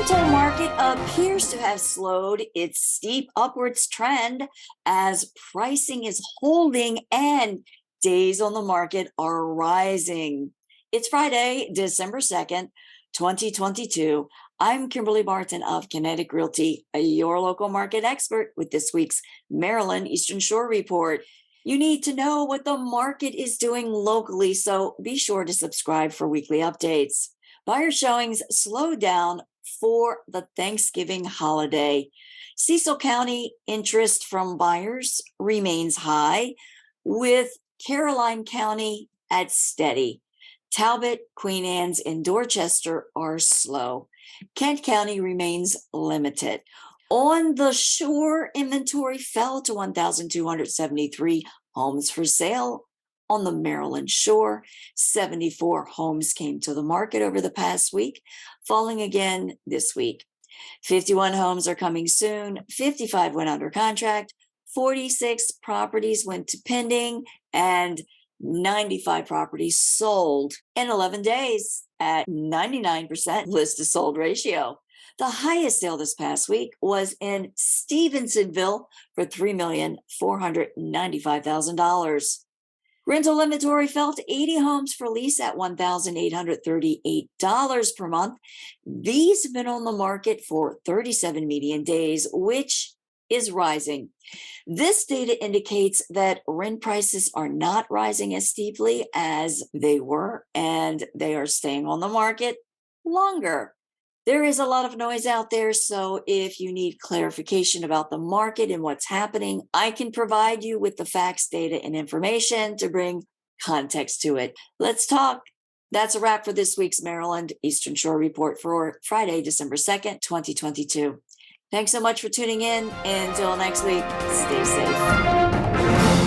rental market appears to have slowed its steep upwards trend as pricing is holding and days on the market are rising. It's Friday, December 2nd, 2022. I'm Kimberly Barton of Kinetic Realty, your local market expert with this week's Maryland Eastern Shore Report. You need to know what the market is doing locally, so be sure to subscribe for weekly updates. Buyer showings slowed down for the Thanksgiving holiday. Cecil County interest from buyers remains high, with Caroline County at steady. Talbot, Queen Anne's, and Dorchester are slow. Kent County remains limited. On the shore, inventory fell to 1,273 homes for sale. On the Maryland shore, 74 homes came to the market over the past week, falling again this week. 51 homes are coming soon, 55 went under contract, 46 properties went to pending, and 95 properties sold in 11 days at 99% list to sold ratio. The highest sale this past week was in Stevensonville for $3,495,000. Rental inventory fell to 80 homes for lease at $1,838 per month. These have been on the market for 37 median days, which is rising. This data indicates that rent prices are not rising as steeply as they were, and they are staying on the market longer. There is a lot of noise out there, so if you need clarification about the market and what's happening, I can provide you with the facts, data, and information to bring context to it. Let's talk. That's a wrap for this week's Maryland Eastern Shore Report for Friday, December 2nd, 2022. Thanks so much for tuning in. Until next week, stay safe.